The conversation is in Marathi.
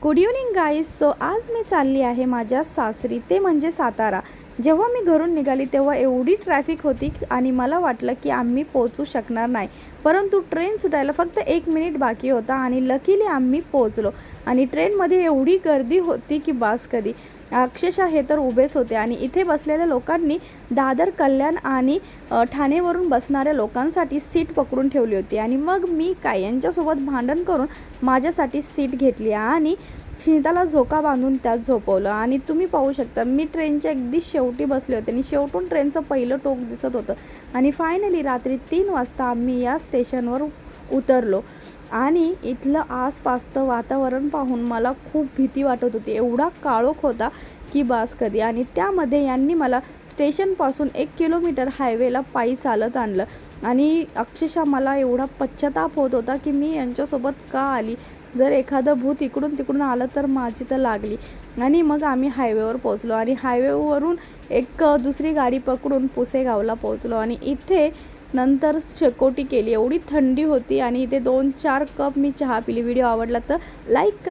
Good evening guys. सो आज मी चालली आहे माझ्या सासरी, ते म्हणजे सातारा. जेव्हा मी घरून निघाली तेव्हा एवढी ट्रॅफिक होती आणि मला वाटलं की आम्ही पोहोचू शकणार नाही, परंतु ट्रेन सुटायला फक्त 1 मिनिट बाकी होता आणि लकीली आम्ही पोहोचलो. आणि ट्रेनमध्ये एवढी गर्दी होती की बास कधी. अक्षरशः हे तर उभेच होते आणि इथे बसलेल्या लोकांनी दादर, कल्याण आणि ठाणेवरून बसणाऱ्या लोकांसाठी सीट पकडून ठेवली होती. आणि मग मी काय यांच्यासोबत भांडण करून माझ्यासाठी सीट घेतली आणि स्मिताला झोका बांधून त्यात झोपवलं. आणि तुम्ही पाहू शकता मी ट्रेनच्या अगदी शेवटी बसले होते आणि शेवटून ट्रेनचं पहिलं टोक दिसत होतं. आणि फायनली रात्री 3 वाजता आम्ही या स्टेशनवर उतरलो. आणि इथलं आसपासचं वातावरण पाहून मला खूप भीती वाटत होती. एवढा काळोख होता की बास कधी. आणि त्यामध्ये यांनी मला स्टेशनपासून 1 किलोमीटर हायवेला पायी चालत आणलं. आणि अक्षरशः मला एवढा पश्चाताप होत होता की मी यांच्यासोबत का आली. जर एखादं भूत इकडून तिकडून आलं तर माझी तर लागली. आणि मग आम्ही हायवेवर पोहोचलो आणि हायवेवरून एक दुसरी गाडी पकडून पुसेगावला पोहोचलो. आणि इथे नंतर शेकोटी केली. एवढी थंडी होती आणि इथे 2-4 कप मी चहा पिली. व्हिडिओ आवडला तर लाईक